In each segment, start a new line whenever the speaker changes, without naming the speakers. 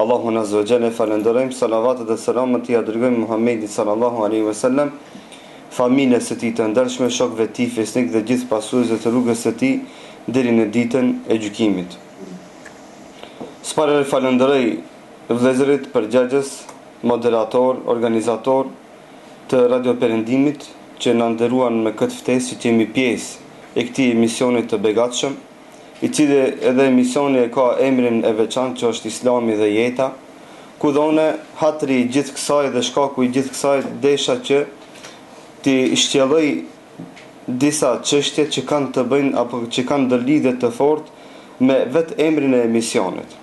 Allahun azza wa jalla falenderojmë, salavatet dhe selamet i dërgojmë Muhamedit sallallahu alaihi wasallam, familjes së tij të ndershme, shokëve të tij fesnik dhe gjithë pasuesve të rrugës së tij deri në ditën e gjykimit. Së falenderoj vëllezërit përgjegjës, moderator, organizator të Radio Perëndimit që na nderuan me këtë ftesë që jemi pjesë e këtij emisioni të begatshëm, i cili edhe emisioni e ka emrin e veçantë që është Islami dhe jeta, ku dhone hatri i gjithë kësaj dhe shkaku i gjithë kësaj desha që ti shtjelloj disa çështje që kanë të bëjnë apo që kanë ndërlidhje të fortë me vetë emrin e emisionit.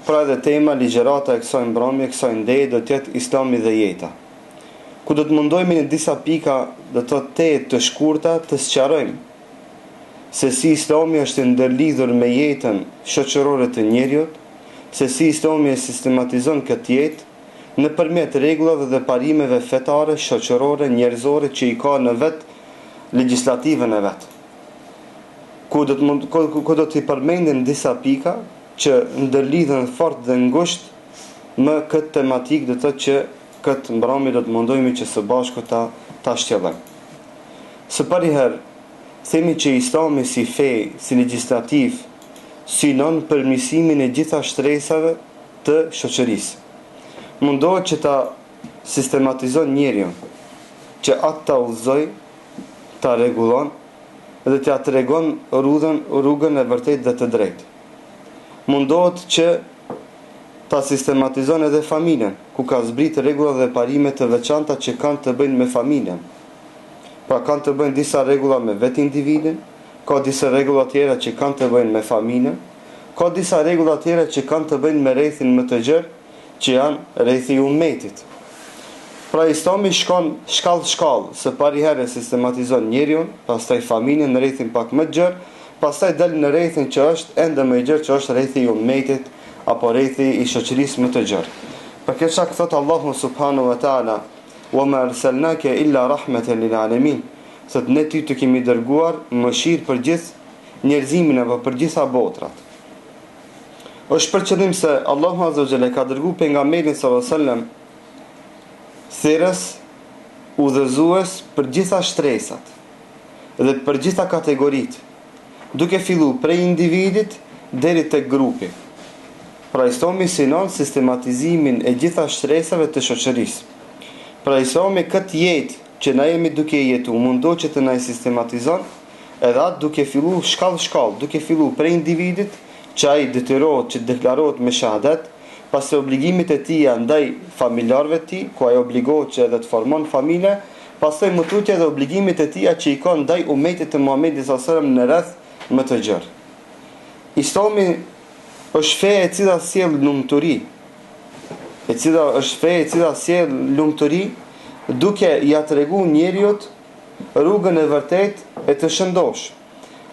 Pra edhe tema ligjërata e kësaj mbrëmje, kësaj ndeje do të jetë Islami dhe jeta. Ku do të mundohemi në disa pika të shkurta të sqarojmë se si Islami është ndërlidhur me jetën shoqërore të njerëzit, se si Islami e sistematizon këtë jetë nëpërmjet rregullave dhe parimeve fetare, shoqërore, njerëzore që i ka në vetë legjislativën e vet. Ku do t'i përmendim disa pika që ndërlidhen fort dhe ngushtë me këtë tematikë, do të thotë që këtë mbrëmje do të mundohemi që së bashku ta shtjellojmë. Së pariherë themi që Islami si fe, si legjislativ, synon përmirësimin e gjitha shtresave të shoqërisë. Mundohet që ta sistematizon njeriu, që atë ta udhëzoj, ta rregullon dhe t'ia tregon rrugën e vërtetë dhe të drejtë. Mundohet që ta sistematizon edhe familjen, ku ka zbrit rregulla dhe parime të veçanta që kanë të bëjnë me familjen. Pra kanë të bëjnë disa rregulla me vetë individin, ka disa rregulla tjera që kanë të bëjnë me familjen, ka disa rregulla tjera që kanë të bëjnë me rrethin më të gjerë, që janë rrethi i ummetit. Pra Islami shkon shkallë, së pari herë sistematizon njeriun, pastaj familjen në rrethin pak më të gjerë, pastaj del në rrethin që është ende më i gjerë, që është rrethi i ummetit apo rrethi i shoqërisë më të gjerë. Për këtë shkak thot Allahu subhanahu wa taala: "Wama arsalnaka illa rahmatan lil alamin." Sot ne ty të kemi dërguar mëshirë për gjithë njerëzimin apo për gjitha botrat. Është për qëllim se Allahu azza wa jalla ka dërguar pejgamberin sallallahu alaihi wasallam thirrës, udhëzues për gjitha shtresat dhe për gjitha kategoritë, duke filluar prej individit deri tek grupi. Pra Islami synon sistematizimin e gjitha shtresave të shoqërisë. Pra Islami këtë jetë që na jemi duke jetu, mundohet që të na sistematizon, edhe atë duke fillu shkallë, duke fillu prej individit, që ai detyrohet që deklarohet me shahadet, pasi obligimit e tij ndaj familjarëve të tij, ku ai obligohet që edhe të formon familje, pastaj më tutje edhe obligimit e tij që i ka ndaj umetit të Muhamedit sallallahu alaihi wasallam në rreth më të gjerë. Islami është fe e cila sjell lumturi, duke ja treguar njeriu rrugën e vërtetë e të shëndosh.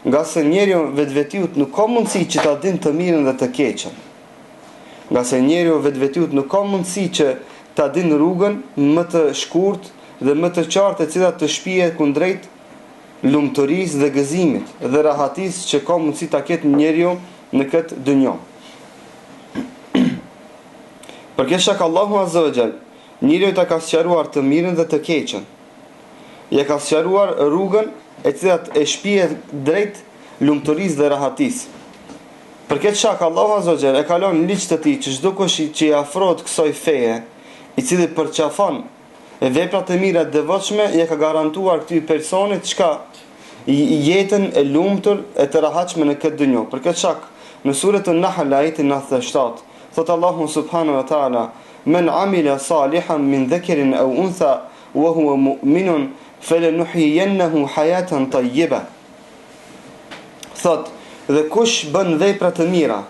Nga se njeriu vetvetiut nuk ka mundësi që ta dinë të mirën dhe të keqen. Nga se njeriu vetvetiut nuk ka mundësi që ta dinë rrugën më të shkurtë dhe më të qartë e cila të shpihet kundrejt lumturisë dhe gëzimit dhe rahatisë që ka mundësi ta ketë njeriu në këtë dynjë. Për këtë shkak Allahu azza wa jall njeriu ta ka sqaruar të mirën dhe të keqen. Ja ka sqaruar rrugën e cila e shpihet drejt lumturisë dhe rahatisë. Për këtë shkak Allahu azza wa jall e ka lënë ligj të tij që çdo kush që i afrohet kësaj feje, i cili përqafon veprat e mira të devotshme, ja ka garantuar këtij personit jetën e lumtur e të rahatshme në këtë dynjë. Për këtë shkak në surën An-Nahl ajetin 97 thot Allahu subhanahu wa taala: "Men amila salihan min dhakarin aw untha wa huwa mu'minun falanuhyiyannahu hayatan tayyiba." Thot, dhe kush bën vepra të mira,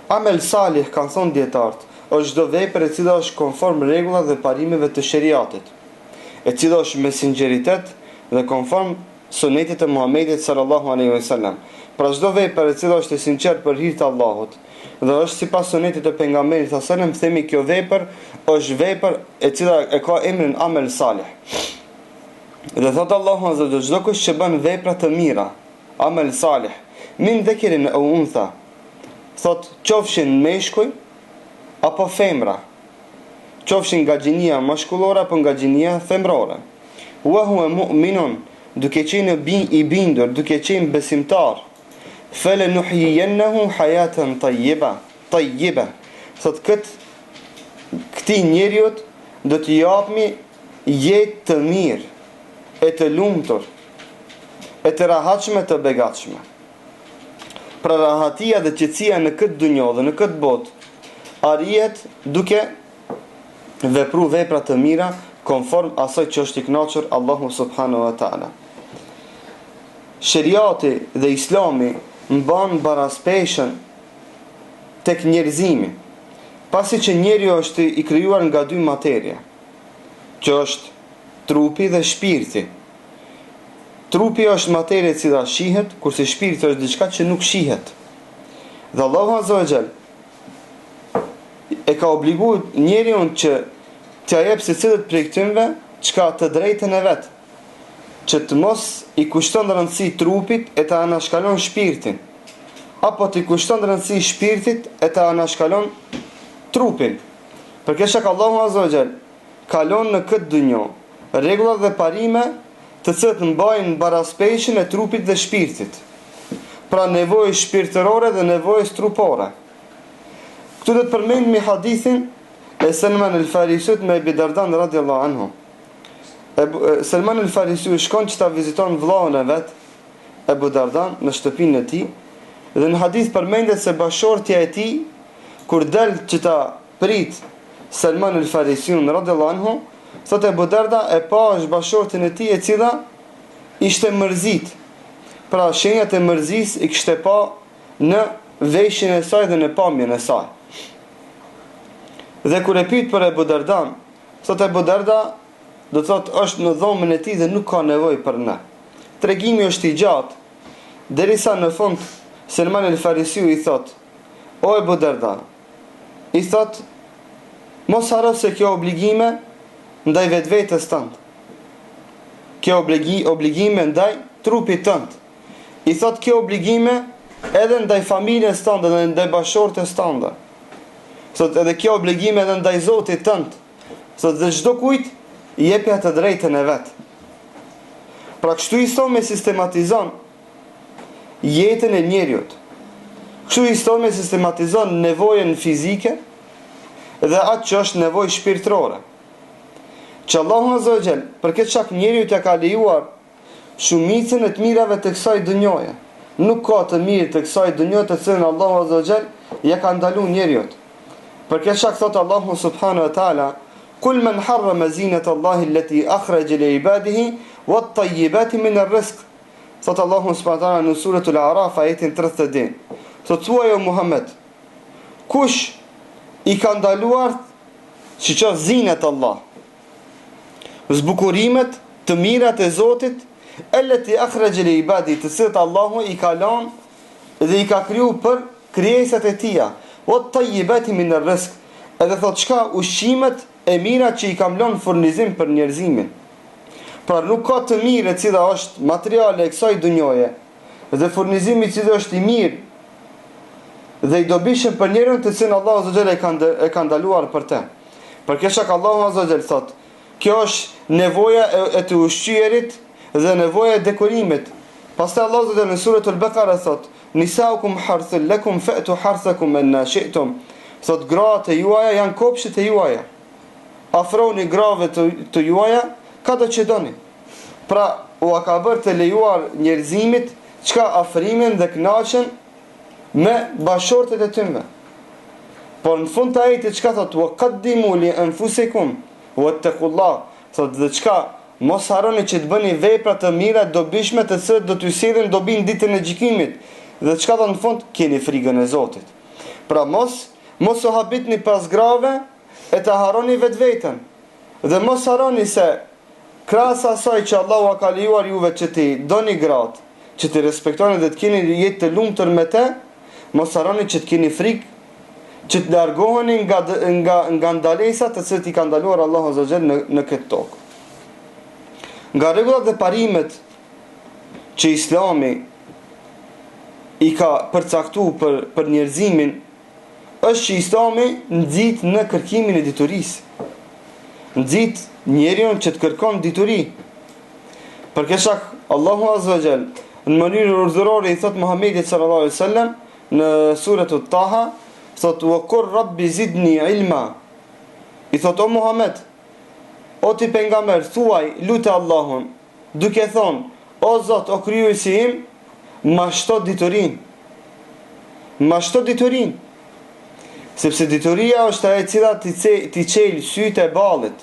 amel salih kanë thonë dietarët, është çdo vepër e cila është konform rregullave dhe parimeve të shariatit, e cila është me sinqeritet dhe konform sunetit të Muhamedit sallallahu alaihi wasallam. Pra çdo vepër e cila është e sinqert për hir të Allahut dhe është sipas sunetit të pejgamberit sallallahu alaihi wasallam, themi kjo vepër është vepër e cila e ka emrin amel salih. Dhe thot Allahu azza wa jalla, çdo kush që bën vepra të mira, amel salih, min dhakarin aw untha, thot qofshin meshkuj apo femra, qofshin nga gjinia mashkullore apo nga gjinia femrore. Wa huwa mu'minun, duke qenë i bindur, duke qenë besimtar, falenuhyiyannahu hayatan tayyiba. Thot këtij njeriu do t'i japmi jetë të mirë, e të lumtur, e të rahatshme, të begatshme. Pra rahatia dhe qetësia në këtë dunjë dhe në këtë botë arrihet duke vepru vepra të mira konform asaj që është i kënaqur Allahu subhanahu wa taala. Sheriati dhe Islami mban baraspeshën tek njerëzimi, pasi që njeriu është i krijuar nga dy materie, që është trupi dhe shpirti. Trupi është materie e cila shihet, kurse shpirti është diçka që nuk shihet. Dhe Allahu azza wa jall e ka obliguar njeriu që t'ia jep secilët prej këtyre çka të drejtën e vet, që të mos i kushton rëndësi trupit e të anashkalon shpirtin, apo të i kushton rëndësi shpirtit e të anashkalon trupin. Për kësaj Allahu azza wa jall kalon në këtë dunjë rregulla dhe parime të cilat mbajnë baraspeshën e trupit dhe shpirtit. Pra nevojë shpirtërore dhe nevojës trupore. Këtu do të përmendim hadithin e Salman al-Farisiut me Ebi Dardan radhiyallahu anhu. Salman al-Farisiu shkon që ta viziton vllahun e vet, Ebu Dardan, në shtëpinë e tij, dhe në hadith përmendet se bashortja e tij kur del që ta prit Salman al-Farisiun radhiyallahu anhu, thot Ebu Darda e pa është bashortin e tij e cila ishte mërzit. Pra shenjat e mërzis i kishte pa në veshjen e saj dhe në pamjen e saj. Dhe kur e pyet për Ebu Dardan, thot Ebu Darda do thot është në dhomën e tij dhe nuk ka nevojë për ne. Tregimi është i gjatë, derisa në fund Salman al-Farisiu i thot: "O Ebu Darda", i thot, "mos haro se kjo obligime ndaj vetvetes tënd. Kjo obligime ndaj trupit tënd. I thot kjo obligime edhe ndaj familjes tënde dhe ndaj bashortes tënde. Thot edhe kjo obligime edhe ndaj Zotit tënd. Thot dhe çdo kujt i jepi atë drejtën e vet." Pra kështu Islami sistematizon jetën e njeriut. Kështu Islami sistematizon nevojën fizike dhe atë që është nevojë shpirtërore. Që Allahu azza wa jall për këtë shak njeriu t'ia ka lejuar shumicën e të mirave të kësaj dunjoje. Nuk ka të mirë të kësaj dunjoje të cilën Allahu azza wa jall ja ka ndaluar njeriu. Për këtë shak thot Allahu subhanahu wa taala: "Kul man harrama zinata Allahi allati akhraja li ibadihi wat-tayyibati min ar-rizq." Thot Allahu subhanahu wa taala në suratul A'raf ajetin 30. Thot thuaj o Muhammed, kush i ka ndaluar siç zinat Allah, zbukurimet të mirat e Zotit, allati akhraja li ibadi, të cilat Allahu i ka lënë dhe i ka kriju për krijesat e tija, wat-tayyibati min ar-rizq, edhe thot çka ushqimet e mira që i kam lënë furnizim për njerëzimin. Pra nuk ka të mirë e cila është materiale e kësaj dunjoje dhe furnizimi i cili është i mirë dhe i dobishëm për njerën të cilën Allahu azza wa jalla e ka ndaluar për te. Për këtë shak Allahu azza wa jalla thot: kjo është nevoja e të ushqyerit dhe nevoja e dekorimit. Pastaj Allahu azza wa jalla në suratul Baqara thot: "Nisaukum harthul lakum fa'tu harthakum anna shi'tum." Thot gratë e juaja janë kopshtet e juaja. Afroni grave të juaja kada që doni. Pra u ka bërë të lejuar njerëzimit çka afrimin dhe kënaqen me bashortet e tyre. Por në fund të ajetit çka thot: "Wa qaddimu li anfusikum wattaqullah." Thot dhe çka mos harroni që të bëni vepra të mira dobishme të cilat do t'ju sillin dobin ditën e gjykimit. Dhe çka thot në fund: "Keni frikën e Zotit." Pra mos u habitni pas grave e të harroni vetveten. Dhe mos harroni se krahas asaj që Allahu ka lejuar juve që ti doni gratë, që ti respektoni dhe të keni jetë të lumtur me te, mos harroni që të keni frikë, që të largoheni nga ndalesat të cilat i ka ndaluar Allahu azza wa jalla në këtë tokë. Nga rregullat dhe parimet që Islami i ka përcaktuar për njerëzimin është që Islami nxit në kërkimin e diturisë. Nxit njeriu që të kërkon dituri. Për kësaj Allahu Azza wa Jall në mënyrë urdhërore i thot Muhamedit sallallahu alaihi wasallam në surën Taha, thot wa qur rabbi zidni ilma. I thot o Muhammed, o ti pejgamber, thuaj lutë Allahun, duke thonë, o Zot, o krijuesi im, ma shto diturin. Ma shto diturin. Sepse dituria është ajo e cila ti çel sytë e ballit,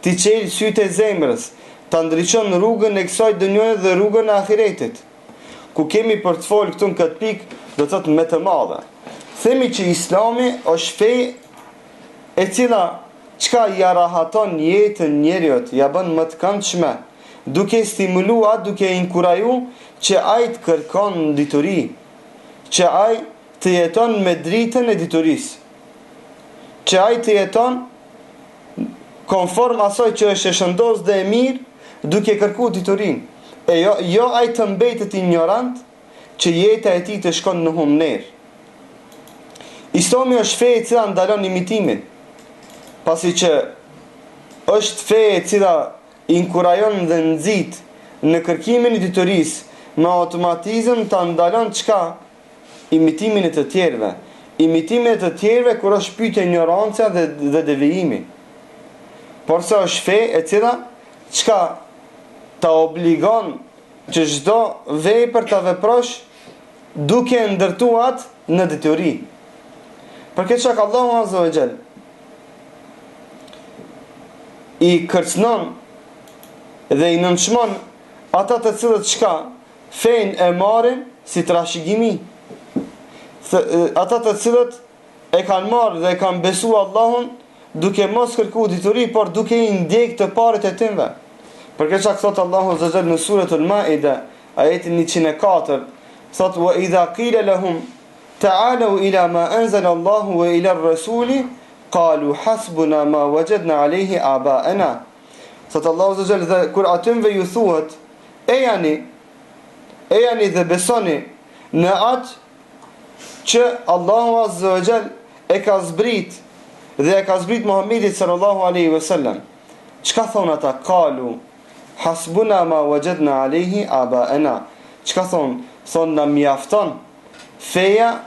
ti çel sytë e zemrës, ta ndriçon rrugën e kësaj dënjoje dhe rrugën e ahiretit. Ku kemi për të folë këtu në këtë pikë, do të thotë me të madhe. Themi që Islami është fe e cila çka ja rahaton jetën njeriut, ja bën më të këndshme, duke stimuluar, duke inkuraju që ai të kërkon dituri, që ai të jeton me dritën e diturisë, që ai të jeton konform asaj që është e shëndos dhe e mirë, duke kërku diturin. E jo ai të mbetet ignorant, që jeta e tij të shkon në humner. Islami është fe e cila ndalon imitimin, pasi që është fe e cila inkurajon dhe nxit në kërkimin e diturisë me automatizëm ta ndalon çka? Imitimin e të tjerëve. Imitimin e të tjerëve kur është pyetje ignoranca dhe devijimi. Por sa është fe e cila çka ta obligon që çdo vepër ta veprosh duke ndërtuar në deturi. Për këtë çka Allahu Azza wa Jall i kërcënon dhe i nënçmon ata të cilët çka fen e marrin si trashëgimi. Ata të cilët e kanë marrë dhe e kanë besuar Allahun duke mos kërkuar dituri, por duke i ndjek të parët e tyre. Për këtë çka thot Allahu Azza wa Jall në surën Maida, ajetin 104, thot wa idha qila lahum ta'alu ila ma anzala Allahu wa ila ar-rasuli qalu hasbuna ma wajadna alayhi aba'ana. Thot Allahu Azza wa Jall, dhe kur atyve ju thuhet e jani dhe besoni në atë që Allahu Azza wa Jall e ka zbrit dhe e ka zbrit Muhamedit sallallahu alaihi wasallam. Çka thon ata? Qalu hasbuna ma wajadna alayhi aba'ana. Çka thon? Thon na mjafton feja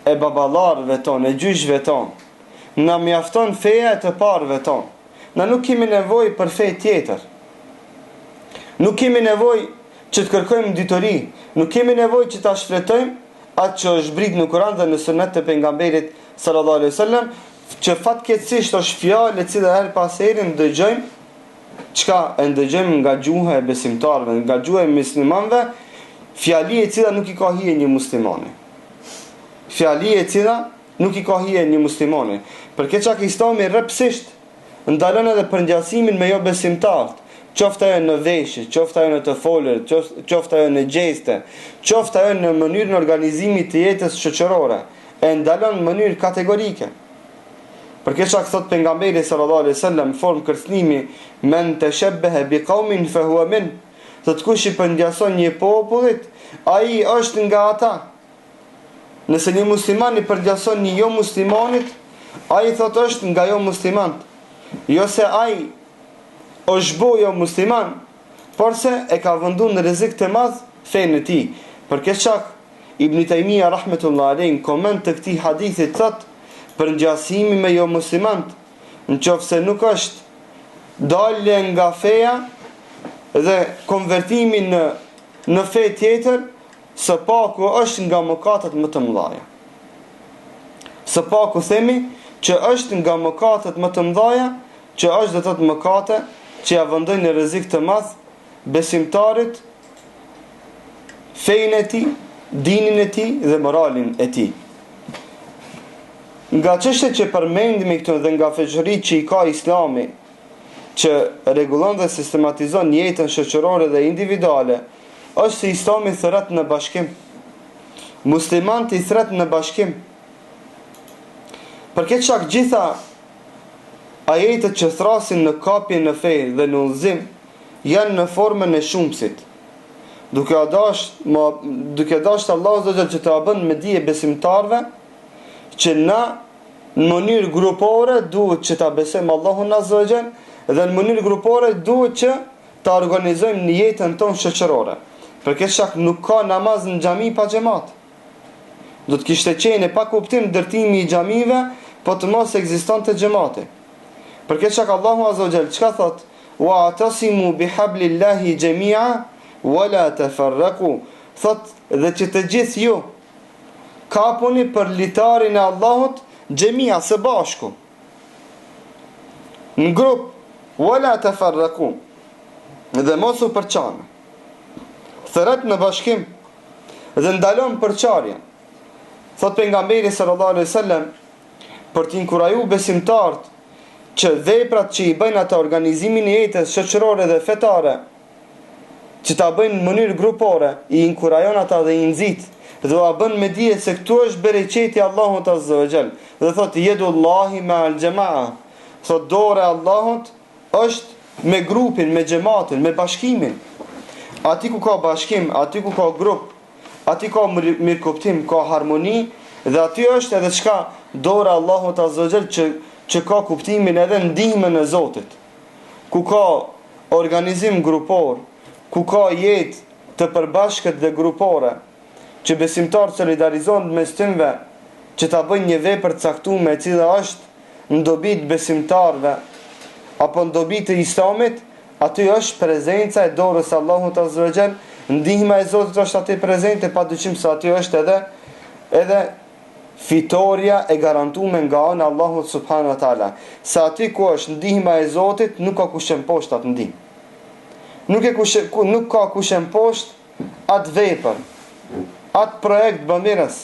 e baballarëve tonë, e gjyshve tonë. Na mjafton feja e të parëve tonë. Na nuk kemi nevojë për fe tjetër. Nuk kemi nevojë që të kërkojmë dituri, nuk kemi nevojë që ta shfletojmë atë që është zbrit në Kur'an dhe në Sunet të pejgamberit sallallahu alaihi wasallam, që fatkeqësisht është fjalë e cila her pas here ndëgjojmë, çka e ndëgjojmë nga gjuha e besimtarëve, nga gjuha e muslimanëve, fjali e cila nuk i ka hije një muslimani. Fjali e cila nuk i ka hije një muslimani. Për këtë çka Islami rrepsisht ndalon edhe përngjasimin me jo besimtarët, qoftë ajo në veshje, qoftë ajo në të folur, qoftë ajo në gjeste, qoftë ajo në mënyrën e organizimit të jetës shoqërore, e ndalon në mënyrë kategorike. Për këtë çka thot pejgamberi sallallahu alaihi wasallam në formë kërcënimi, men tashabbaha biqaumin fa huwa min. Thot kush i përngjason një popullit, ai është nga ata. Nëse një musliman i përngjason një jo muslimanit, ai thot është nga jo muslimant. Jo se ai është bojo musliman, por se e ka vëndu në rrezik të madh fenë e tij. Për këtë çak Ibn Taymija rahmetullah alayhi koment të këtij hadithi thot për ngjasimi me jo muslimant, nëse nuk është dalje nga feja dhe konvertimi në fe tjetër, së paku është nga mëkatet më të mëdha. Së paku themi që është nga mëkatet më të mëdha, që është dhe të mëkate që ja vëndojnë në rrezik të madh besimtarit fejnë e tij, dinin e tij dhe moralin e tij. Nga çështjet që përmendimi këtu dhe nga feqëritë që i ka Islami, që rregullon dhe sistematizon jetën shoqërore dhe individuale, është se Islami thret në bashkim. Muslimanët i thret në bashkim. Për këtë çak gjitha ajetet që thrasin në kapje në fe dhe në udhëzim janë në formën e shumësit. Duke dashur Allahu Azza wa Jalla që të bën me dije besimtarve që na në mënyrë grupore duhet që ta besojmë Allahun Azza wa Jall, dhe në mënyrë grupore duhet që ta organizojmë në jetën tonë shoqërore. Për këtë shkak nuk ka namaz në xhami pa xhamat. Do të kishte qenë pa kuptim ndërtimi i xhamive, po të mos ekzistonte xhamati. Për këtë shkak Allahu Azza wa Jall çka thot? Wa atasimu bihablillahi jami'a wa la tafarraqu. Thot dhe që të gjithë ju kapuni për litarin e Allahut xhamia së bashku. Në grup, wa la tafarraqu. Dhe mos u përçani. Thërret në bashkim dhe ndalon përçarjen. Thot pejgamberi sallallahu alaihi wasallam për të inkurajue besimtarët që veprat që i bëjnë ata organizimin e jetës shoqërore dhe fetare, që ta bëjnë në mënyrë grupore, i inkurajon ata dhe i nxit, dhe a bën me dije se këtu është bereqeti Allahut Azza wa Jall. Dhe thot yedullahi ma'al jamaa. Thot dora e Allahut është me grupin, me xhamatin, me bashkimin. Ati ku ka bashkim, ati ku ka grup, ati ka mirëkuptim, ka harmoni, dhe aty është edhe çka dora e Allahut Azza wa Jall që ka kuptimin edhe ndihmën e Zotit. Ku ka organizim grupor, ku ka jetë të përbashkët dhe grupore, që besimtarët solidarizohen mes tyre, që ta bëjnë një vepër të caktuar e cila është në dobi të besimtarëve apo në dobi të Islamit, aty është prezenca e dorës së Allahut Azza wa Jall, ndihma e Zotit është aty prezente, padyshim se aty është edhe fitoria e garantuar nga ana e Allahut subhanahu wa taala. Sa aty ku është ndihma e Zotit, nuk ka kush poshtë atë ndihmë. Nuk ka kush poshtë atë vepër, atë projekt bamirës.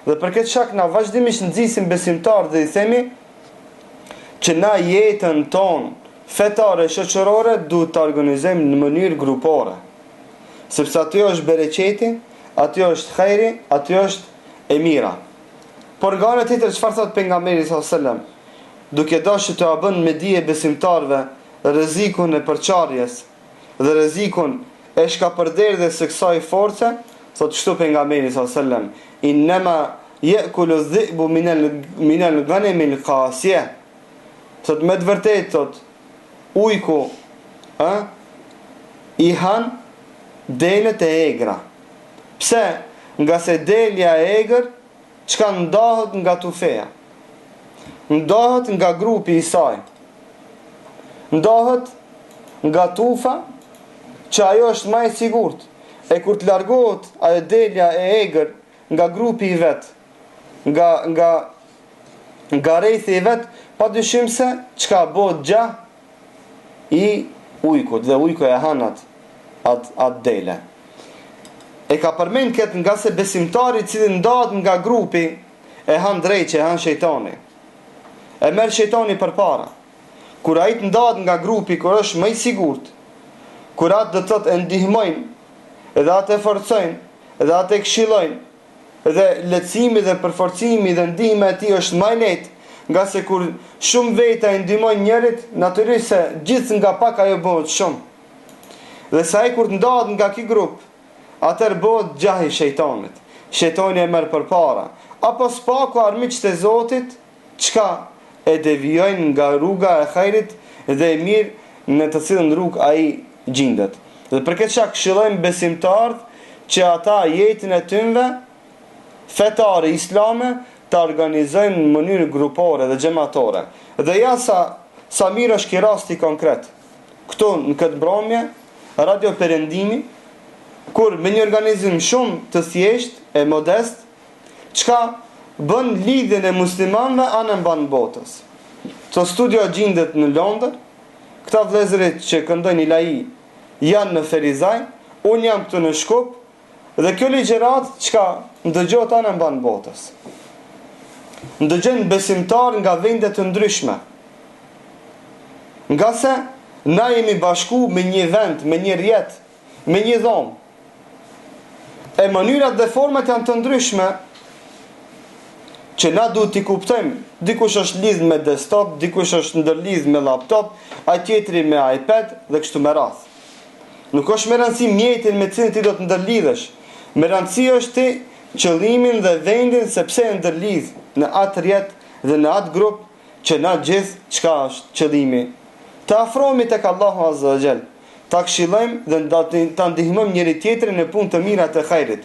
Dhe për këtë shkak na vazhdimisht nxisim besimtarë dhe i themi që na jetën tonë fetare shoqërore duhet të organizojmë në mënyrë grupore. Sepse aty është bereqeti, aty është hajri, aty është e mira. Por nga ana tjetër çfarë thot pejgamberi sallallahu alajhi wasallam? Duke dashur të bën me dije besimtarëve rrezikun e përçarjes dhe rrezikun e shkapërderdhjes së kësaj force, thot kështu pejgamberi sallallahu alajhi wasallam: "Inma ya'kulu adh-dhi'bu min al-ghanam al-qasiya." Thot me të vërtetë thot ujku i han delet e egra. Pse? Nga se delja e egër çka ndahet nga tufeja, ndahet nga grupi i saj, ndahet nga tufa që ajo është më e sigurt. E kur të largohet ajo delja e egër nga grupi i vet, nga rrethi i vet, padyshim se çka bëhet gjah i ujkut, dhe ujku e hanat atë dele. E ka përmend këtë nga se besimtari i cili ndahet nga grupi e han drejtë, e han shejtani. E merr shejtani përpara. Kur ai të ndahet nga grupi, kur është më i sigurt, kur atë do të thotë e ndihmojnë, edhe atë e forcojnë, edhe atë e këshillojnë, edhe lehtësimi dhe përforcimi dhe ndihma e tij është më e lehtë, nga se kur shumë veta e ndihmojnë njërit, natyrisht se gjithë nga pak ajo bëhet shumë. Dhe sa ai kur të ndahet nga ky grup, atëherë bëhet gjahi shejtanit. Shejtani e merr përpara. Apo spaku armiqtë e Zotit, çka e devijojnë nga rruga e hajrit dhe e mirë në të cilën rrugë ai gjendet. Dhe për këtë çka këshillojmë besimtarët që ata jetën e tyre fetare islame të organizojnë në mënyrë grupore dhe xhamatore. Dhe ja sa mirë është ky rasti konkret. Këtu në këtë mbrëmje, Radio Perëndimi, kur me një organizim shumë të thjesht e modest, çka bën lidhjen e muslimanëve anë mban botës. Këto studio gjendet në Londër, këta vëllezërit që këndojnë ilahi janë në Ferizaj, unë jam këtu në Shkup, dhe kjo ligjërat çka ndëgjohet anë mban botës. Ndëgjojnë besimtar nga vende të ndryshme. Nga se na jemi bashku me një vend, me një rjet, me një dhomë. E mënyrat dhe format janë të ndryshme që na duhet t'i kuptojmë. Dikush është lidh me desktop, dikush është ndërlidh me laptop, ai tjetri me iPad dhe kështu me radhë. Nuk është me rëndësi mjetin me cilin ti do të ndërlidhesh. Me rëndësi është ti qëllimin dhe vendin se pse e ndërlidh në atë rjet dhe në atë grup që na gjithë çka është qëllimi? Të afrohemi tek Allahu Azza wa Jall, ta këshillojmë dhe ta ndihmojmë njëri tjetrin në punë të mira të hajrit.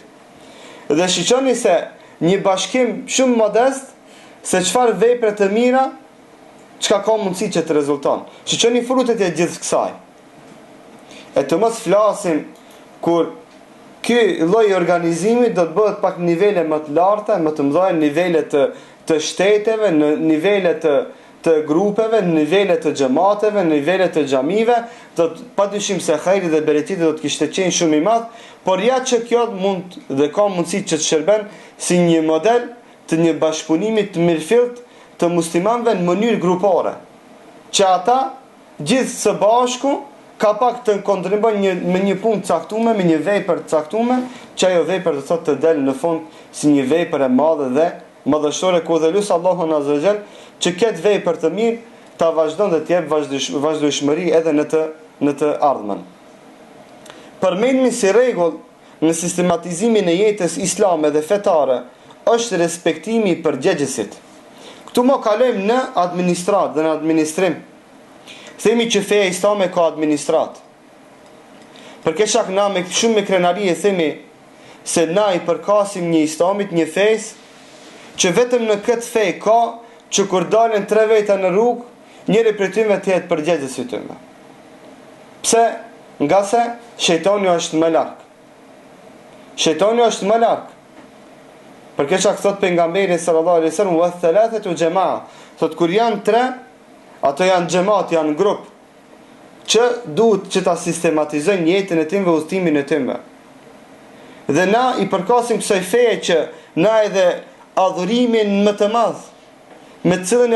Dhe shiqoni se një bashkim shumë modest se çfarë vepre të mira çka ka mundësi që të rezulton. Shiqoni frutet e gjithë kësaj. E të mos flasim kur ky lloj organizimi do të bëhet pak nivele më të larta, më të mëdha, nivele të shteteve, në nivele të grupeve, në nivele të xhamateve, në nivele të xhamive, padyshim se hajri dhe beretiti do të kishte qenë shumë i madh, por ja që kjo mund dhe ka mundësi që të shërben si një model të një bashkëpunimi të mirëfillt të muslimanëve në mënyrë grupore, që ata gjithë së bashku ka pak të kontribuojnë me një punë caktuar, me një vepër të caktuar, që ajo vepër të thotë të dalë në fund si një vepër e madhe dhe madhështore, ku dhe lut Allahun Azza wa Jall që këtë vepër të mirë ta vazhdon dhe të jep vazhdueshmëri edhe në të ardhmen. Përmendni si rregull në sistematizimin e jetës islame dhe fetare është respektimi i përgjegjësit. Këtu më kalojmë në administrat dhe në administrim. Themi që feja islame ka administrat. Për këtë shkak na me shumë me krenari e themi se na i përkasim një islamit, një fejs që vetëm në këtë fej ka që kur dalin 3 veta në rrugë, njëri prej tyre të jetë përgjegjës i tyre. Pse? Nga se shejtani është më larg. Shejtani është më larg. Për këtë shkak thot pejgamberi sallallahu alaihi wasallam wa thalathatu jamaa, thot kur janë 3, ato janë xhamat, janë grup që duhet që ta sistematizojnë jetën e tyre, udhëtimin e tyre. Dhe na i përkasim kësaj feje që na edhe adhurimin më të madh me të cilën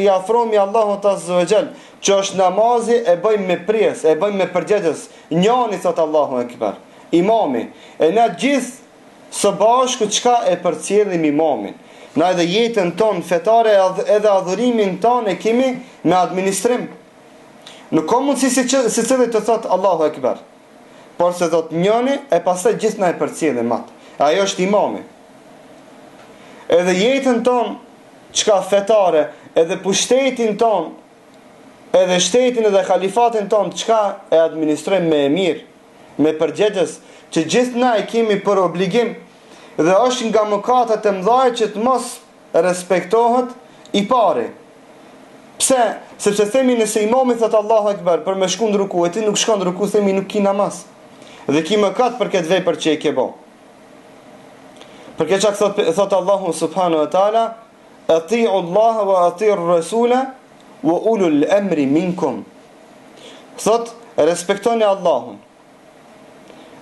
i afrohemi Allahut Azza wa Jall, që është namazi, e bëjmë me prijes, e bëjmë me përgjegjës. Njani thot Allahu Ekber, imami. E na gjithë së bashku çka e përcjellim imamin. Na edhe jetën tonë fetare edhe adhurimin tonë e kemi me administrim. Nuk ka mundësi si cili të thot Allahu Ekber, por se thot njëni e pastaj gjithë na e përcjellim atë. Ajo është imami. Edhe jetën tonë çka fetare, edhe pushtetin tonë, edhe shtetin edhe khalifatin tonë, çka e administrojmë me e mirë, me përgjegjës, që gjithë na e kemi për obligim. Dhe është nga mëkatet e mëdha që të mos respektohet i pari. Pse? Sepse themi nëse imami thot Allahu Ekber për me shku në ruku, e ti nuk shkon në ruku, themi nuk ki namaz. Dhe ki mëkat për këtë vepër që e ke bo. Për këtë çak thot Allahu subhanahu wa taala, ati'u Allah wa ati'u Rasula wa ulul amri minkum. Thot respektoni Allahun.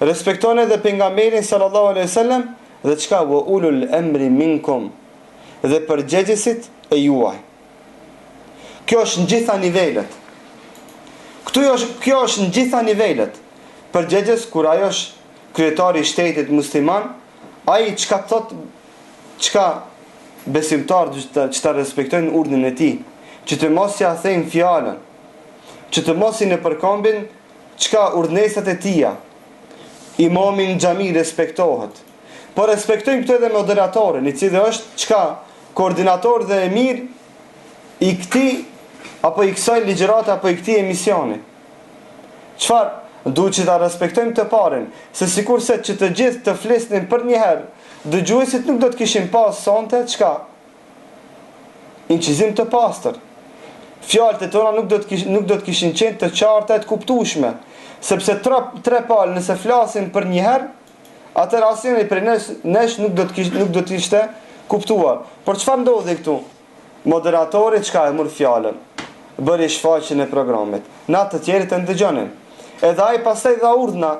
Respektoni edhe pejgamberin sallallahu alaihi wasallam dhe çka wa ulul amri minkum, dhe përgjegjësit e juaj. Kjo është në gjitha nivelet. Kjo është në gjitha nivelet. Përgjegjës kur ajo është kryetari i shtetit musliman, ai çka thot, çka besimtar që ta respektojnë urdhën e tij, që të mos ia thejnë fjalën, që të mos i në përkombin çka urdhnesat e tija. Imami në xhami respektohet. Por respektojmë këtë edhe moderatorin, i cili është çka koordinator dhe emir i këtij apo i kësaj ligjërate apo i këtij emisioni. Çfarë? Duhet që ta respektojmë të parin, se sikurse që të gjithë të flisnin për një herë, dëgjuesit nuk do të kishin pas sonte çka? Incizim të pastër. Fjalët e tona nuk do të kishin qenë të qarta e të kuptueshme, sepse tre palë nëse flasin për një herë, atëherë asnjëri prej nesh nuk do të ishte kuptuar. Por çfarë ndodhi këtu? Moderatori çka e mor fjalën, bëri shfaqjen e programit. Na të tjerë të ndëgjonin. Edhe ai pastaj dha urdhna,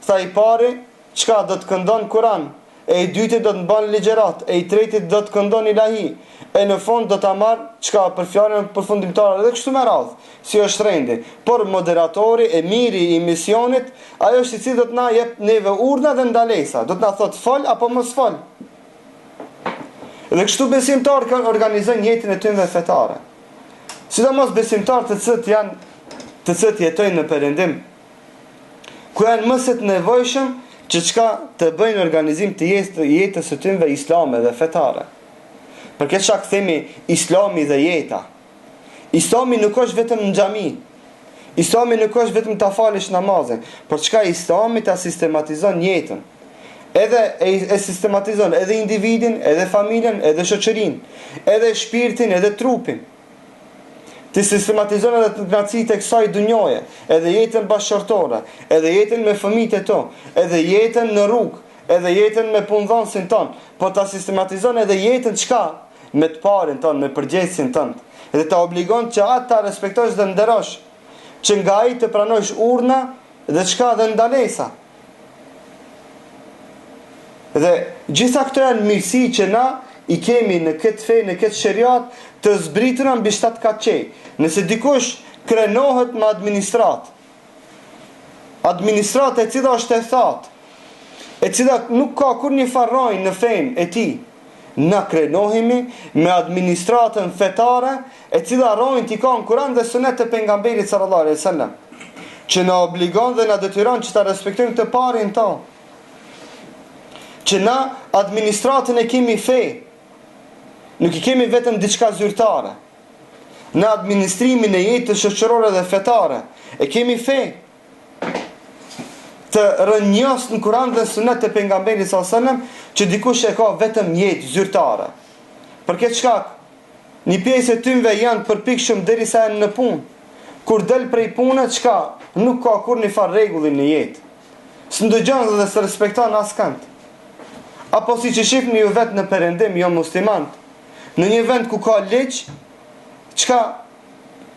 tha i pari çka do të këndon Kur'an, e i dyti do të mban ligjërat, e i treti do të këndon ilahi, e në fund do ta marr çka për fjalën përfundimtare dhe kështu me radhë, si është rendi. Por moderatori, emiri i misionit, ajo është i cili do të na jep neve urdhna dhe ndalesa, do të na thotë fol apo mos fol. Dhe kështu besimtar kanë organizojnë jetën e tyre fetare. Sidomos besimtar të cilët jetojnë në perëndim, ku janë mëse të nevojshëm që çka të bëjnë organizim të jetës së tyre islame dhe fetare. Për këtë shkak themi Islami dhe jeta. Islami nuk është vetëm në xhami. Islami nuk është vetëm ta falësh namazin, por çka Islami ta sistematizon jetën. Edhe e sistematizon edhe individin, edhe familjen, edhe shoqërinë, edhe shpirtin, edhe trupin. Ti sistematizon edhe të knatësitë e kësaj dunjoje, edhe jetën bashkëshortore, edhe jetën me fëmijët e to, edhe jetën në rrugë, edhe jetën me punëdhënësin ton, po ta sistematizon edhe jetën çka? Me të parin ton, me përgjegjësin ton. Edhe ta obligon që atë ta respektosh dhe nderosh, që nga ai të pranosh urna dhe çka dhe ndalesa. Dhe gjitha këto janë mirësi që na i kemi në këtë fe, në këtë sheriat, të zbritura mbi 7 kaçe. Nëse dikush krenohet me administratë e cila është e thatë, e cila nuk ka kur një farrojnë në fenë e tij, na krenohemi me administratën fetare e cila rojnë t'i ka në Kur'an dhe sunet të pejgamberit sallallahu alaihi wasallam, që na obligon dhe na detyron që ta respektojmë të parin ta. Që na administratën e kemi fe, nuk i kemi vetëm diçka zyrtare. Në administrimin e jetës shoqërore dhe fetare e kemi fe të rënjos në Kur'an dhe sunet të pejgamberit sallallahu alaihi wasallam, që dikush e ka vetëm jetë zyrtare. Për këtë shkak, një pjesë e tyre janë përpikshëm derisa janë në punë. Kur del prej punës, çka? Nuk ka kur një farë rregullin në jetë. S'ndëgjon dhe s'e respekton askënd. Apo si që shifni ju vetë në perëndim, jo muslimant, në një vend ku ka ligj, çka?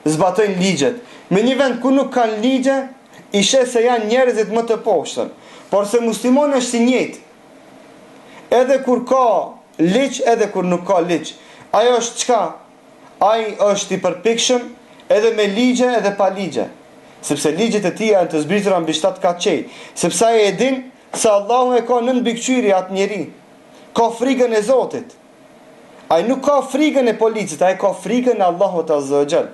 Zbatojnë ligjet. Me një vend ku nuk kanë ligje, i sheh se janë njerëzit më të poshtër. Por se muslimani është i njëjtë. Edhe kur ka ligj, edhe kur nuk ka ligj. Ajo është çka? Ai është i përpikshëm edhe me ligje edhe pa ligje. Sepse ligjet e tij janë të zbritura mbi 7 kaçe. Sepse ai e din se Allahu e ka nën mbikëqyrje atë njeri. Ka frikën e Zotit. Ai nuk ka frikën e policit, ai ka frikën e Allahut azza wa jall.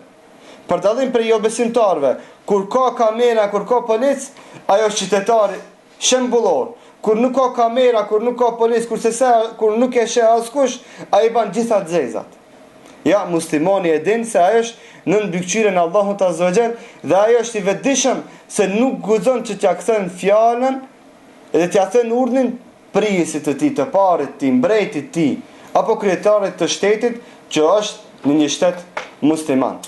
Për dallim prej jo besimtarëve, kur ka kamera, kur ka polic, ajo është qytetar shembullor. Kur nuk ka kamera, kur nuk ka polic, kur nuk e sheh askush, ai ban gjitha xezat. Ja, muslimani e din se ai është nën mbikëqyrjen e Allahut azza wa jall dhe ai është i vetëdijshëm se nuk guxon që t'ia kthen fjalën edhe t'ia thën urdhnin prisit të tij, të parit të tij, mbretit të tij, apo kryetarit të shtetit që është në një shtet musliman.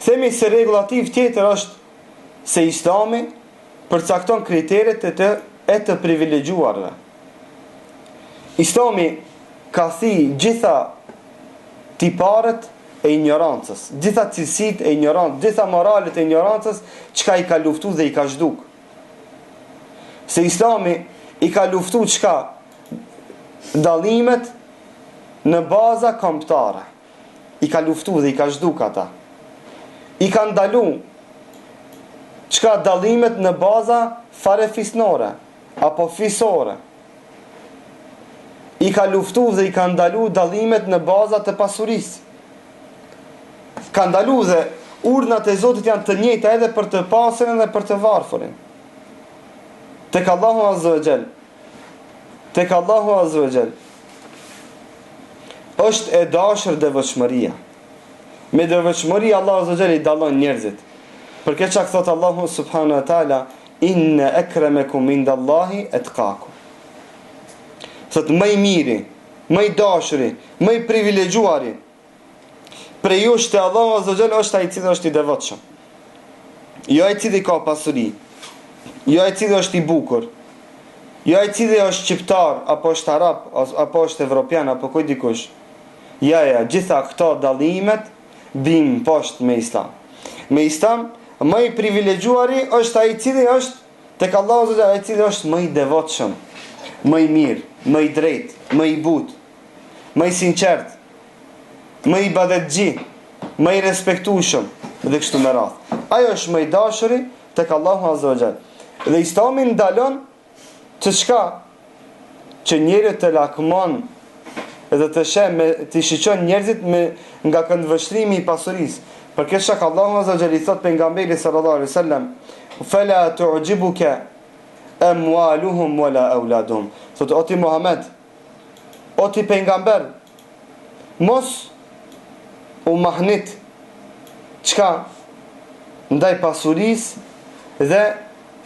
Themi se regulativ tjetër është se Islami përcakton kriteret e të privilegjuarve. Islami ka thënë gjitha tiparet e ignorancës, gjitha cilësitë e ignorancës, gjitha moralet e ignorancës, çka i ka luftu dhe i ka zhduk. Se Islami i ka luftu çka? Dallimet në baza kombëtare. I ka luftu dhe i ka zhduk ata. I ka ndalu çka? Dallimet në baza farefisnore apo fisore. I ka luftu dhe i ka ndalu dallimet në baza të pasurisë. Ka ndalu dhe urdhnat e Zotit janë të njëjta edhe për të pasërin dhe për të varfërin. Tek Allahu azza wa jall. Tek Allahu azza wa jall. Është e dashur devotshmëria. Me devotshmëri Allahu azza wa jall i dallon njerëzit. Për këtë çka thot Allahu subhanahu wa taala, inna akramakum indallahi atqakum. Thot më i miri, më i dashuri, më i privilegjuari prej jush te Allahu azza wa jall është ai i cili është i devotshëm. Jo ai i cili ka pasuri, jo ai i cili është i bukur, jo ai i cili është shqiptar apo është arab apo është evropian apo kujt dikush. Ja, gjitha këto dallimet bim poshtë me Islam. Me Islam më i privilegjuari është ai i cili është tek Allahu azza wa jall, ai i cili është më i devotshëm, më i mirë, më i drejtë, më i butë, më i sinqert, më i ibadetxhi, më i respektueshëm dhe kështu me radhë. Ajo është më i dashuri tek Allahu azza wa jall. Dhe Islami ndalon të çka? Që njeriu të lakmon edhe të të shiqon njerëzit nga këndvështrimi i pasurisë. Për këtë shkak Allahu azza wa jall i thot pejgamberit sallallahu alaihi wasallam, "Fala tu'jibuka amwaluhum wala auladuhum." Thot o ti Muhammed, o ti pejgamber, mos u mahnit çka ndaj pasurisë dhe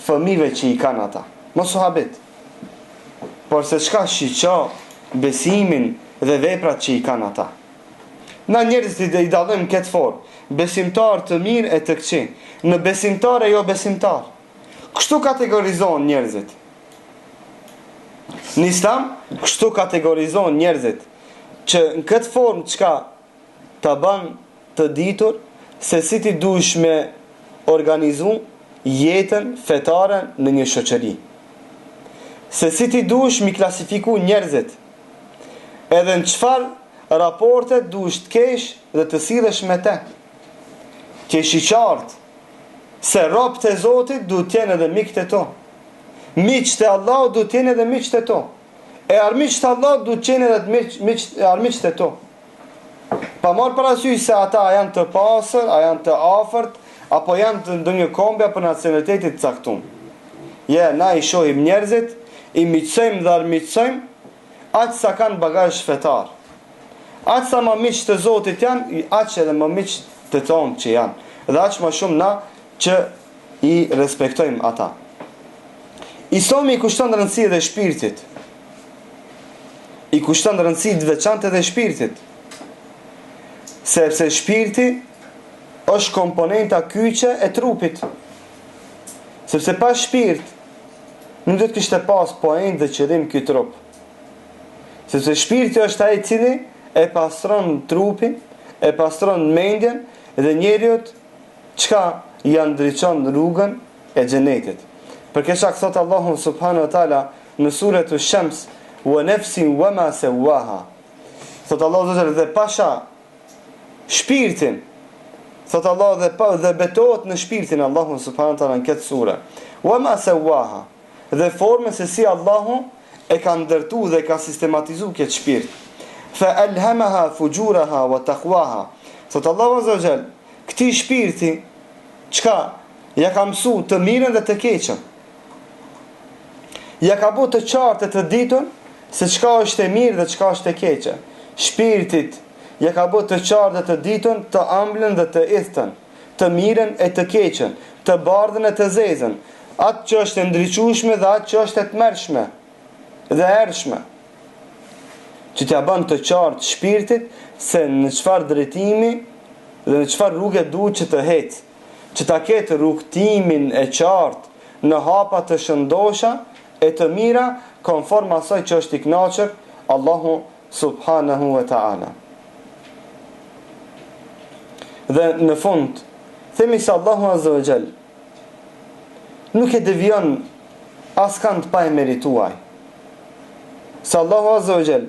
fëmijëve që i kanë ata. Mos u habet. Por se çka shiqo besimin dhe veprat që i kanë ata. Na njerëzit i dallojmë këtë formë, besimtar të mirë e të këqij, në besimtar e jo besimtar. Kështu kategorizohen njerëzit. Në Islam, kështu kategorizohen njerëzit, që në këtë formë çka ta bën të ditur se si ti duhesh me organizu jetën fetare në një shoqëri. Se si ti duhesh mi klasifiku njerëzit, edhe në çfarë raportet duhesh të kesh dhe të sillesh me te. Kesh i qartë se robët e Zotit duhet të jenë edhe miqtë e to. Miqtë e Allahut duhet të jenë edhe miqtë e to. E armiqtë e Allahut duhet të jenë edhe armiqtë e to. Pa marrë parasysh se ata janë të pasër, a janë të afërt, apo janë të ndonjë kombë për nacionalitetit caktuar. Na i shohim njerëzit, i miqsojmë dhe armiqsojmë aq sa kanë bagazh fetar. Aq sa më miq të Zotit janë, aq edhe më miq të tonë që janë. Dhe aq më shumë na që i respektojmë ata. Islami i kushton rëndësi dhe shpirtit. I kushton rëndësi të veçantë dhe shpirtit. Sepse shpirti është komponenta kyçe e trupit. Sepse pa shpirt nuk do të kishte pas point dhe qëllim ky trup. Sepse shpirti është ai i cili e pastron trupin, e pastron mendjen dhe njeriu çka ja ndriçon rrugën e xhenetit. Për këtë shkak thot Allahu subhanahu wa taala në surën Shams, wa nafsin wa ma sawaha. Thot Allahu dhe pasha shpirtin. Thot Allah dhe betohet në shpirtin Allahu subhanahu wa taala në këtë sure. Wa ma sawaha. Dhe formën se si Allahu e ka ndërtuar dhe ka sistematizuar këtë shpirt. Fa alhamaha fujuraha wa taqwaha. Thot Allahu azza wa jall, këtij shpirti çka ja ka mësuar të mirën dhe të keqen. Ja ka bërë të qartë të ditën se çka është e mirë dhe çka është e keqe. Shpirtit ja ka bërë të qartë dhe të ditën, të ëmbëlën dhe të idhtën, të mirën e të keqen, të bardhën e të zezën, atë që është e ndriçueshme dhe atë që është e tmerrshme dhe errshme. Që t'ja bën të qartë shpirtit se në çfarë drejtimi dhe në çfarë rrugë duhet që të ecë, që ta ketë rrugtimin e qartë në hapa të shëndosha e të mira konform asaj që është i kënaqur Allahu subhanahu wa ta'ala. Dhe në fund themi se Allahu azza wa jall nuk e devion askan të pa e merituar. Se Allahu azza wa jall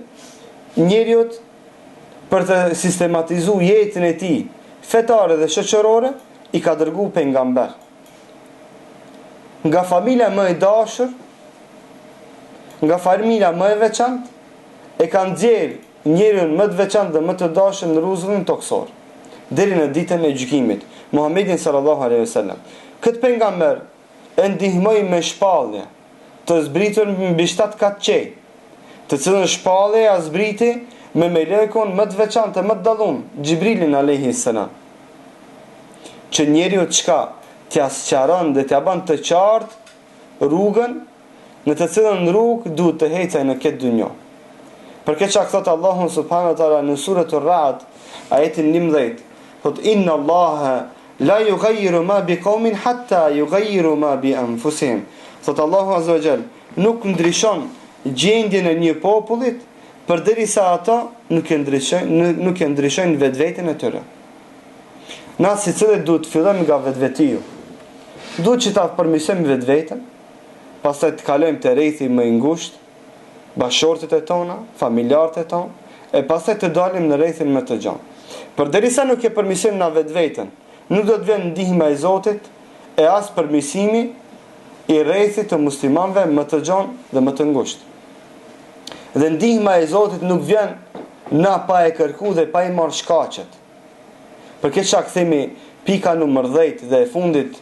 njeriu për të sistematizuar jetën e tij fetare dhe shoqërore i ka dërguar pejgamber. Nga familja më e dashur, nga familja më e veçantë, e ka nxjerr njeriu më të veçantë dhe më të dashur në rrugën toksor, deri në ditën e gjykimit, Muhammedin sallallahu alaihi wasallam. Këtë pejgamber e ndihmoi me shpallje të zbritur mbi 7 katë qej, të cilën shpallje a zbriti me melekun më të veçantë, më të dallun, Xhibrilin alayhi salam. Që njeriu çka t'ia sqaron dhe t'ia bën të qartë rrugën në të cilën rrugë duhet të ecaj në këtë dynjë. Për këtë çka thot Allahu subhanahu wa taala në surën Ar-Ra'd, ajetin 11, thot inna Allaha la yughayyiru ma biqawmin hatta yughayyiru ma bi anfusihim. Thot Allahu azza wa jall nuk ndryshon gjendjen e një popullit përderisa ata nuk e ndryshojnë vetveten e tyre. Na si cilët duhet të fillojmë nga vetvetiu. Duhet që ta përmirësojmë vetveten, pastaj të kalojmë te rrethi më i ngushtë, bashortët e tona, familjarët e tonë, e pastaj të dalim në rrethin më të gjatë. Përderisa nuk e përmirësojmë na vetveten, nuk do të vjen ndihma e Zotit e as përmirësimi i rrethit të muslimanëve më të gjatë dhe më të ngushtë. Dhe ndihma e Zotit nuk vjen na pa e kërku dhe pa i marrë shkaqet. Për këtë çka themi pika numër 10 dhe e fundit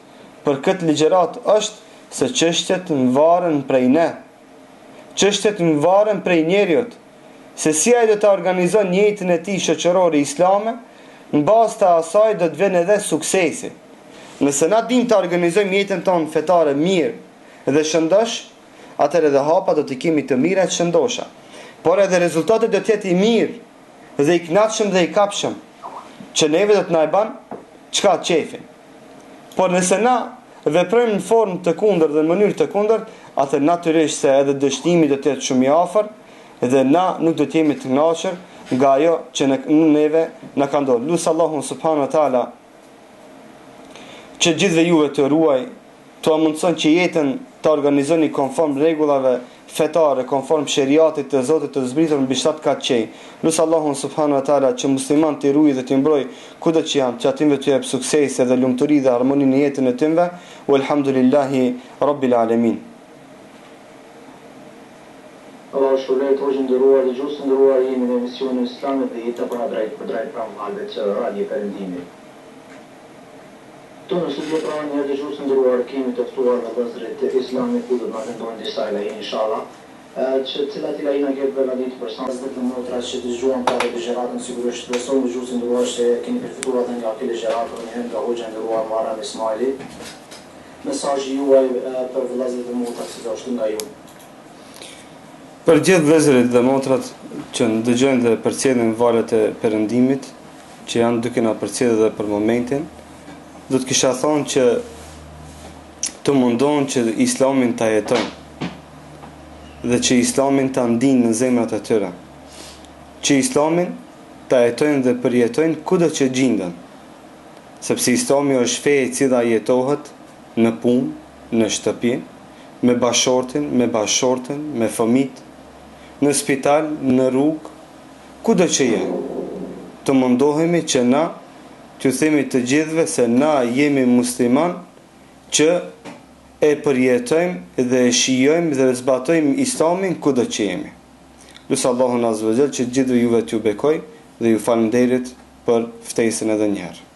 për këtë ligjërat është se çështjet varen prej ne. Çështjet varen prej njeriut, se si ai do të organizon jetën e tij shoqërore islame, në bazë të asaj do të vjen edhe suksesi. Nëse na dim të organizojmë jetën tonë fetare mirë dhe shëndosh, atëherë edhe hapa do të kemi të mira e të shëndosha. Por edhe rezultati do të jetë i mirë dhe i kënaqshëm dhe i kapshëm, që neve do të na e ban çka qefin. Por nëse na veprojmë në formë të kundërt dhe në mënyrë të kundërt, atëherë natyrisht se edhe dështimi do të jetë shumë i afër dhe na nuk do të jemi të kënaqur nga ajo që neve na ka ndodhur. Lut Allahun subhanahu wa taala që gjithëve juve të ruaj, të mundson që jetën të organizoni konform rregullave fetare, konform sheriatit të Zotit të zbritur mbi 7 katë qej. Lut Allahun subhanahu wa taala që musliman të ruaj dhe të mbroj kudo që janë, që atyve të jap suksese dhe lumturi dhe harmoni në jetën e tyre. Walhamdulillahi rabbil alamin.
Allah shpëlbej të hoqë ndëruar dhe gjusë ndëruar jemi në emisionin Islamit dhe jeta para drejt pranë halve të Radio Perëndimit. Të në studio pra njërë dhe gjusë ndëruar kemi të ftuar dhe vëzërit të Islamit ku dhe në vendojnë disa ilahin inshallah, që cilat ilahin a këtë veladit për sanës dhe të motra që të zgjuan pa dhe legjeratën sigurisht besojnë dhe gjusë ndëruar që keni përfituar dhe nga këtë legjeratën njën nga hoqë ndëruar Muharrem Ismaili. Mesazhi juaj për vëllezërit dhe motrat si është nga ju.
Për gjithë vëllezërit dhe motrat që ndëgjojnë dhe përcjellin valët e Perëndimit, që janë duke na përcjellë dhe për momentin, do të kisha thonë që të mundon që Islamin ta jetojnë dhe që Islamin ta ndinë në zemrat e tyre, që Islamin ta jetojnë dhe përjetojnë kudo që gjenden, sepse Islami është fe e cila jetohet në punë, në shtëpi, me bashortin, me bashortën, me fëmijët, në spital, në rrugë, kudo që jenë. Të mundohemi që na t'ju themi të gjithëve se na jemi musliman që e përjetojmë dhe e shijojmë dhe zbatojmë Islamin kudo që jemi. Lutë Allahun azza wa jall që gjithëve juve t'ju bekoj dhe ju falenderit për ftesën edhe një herë.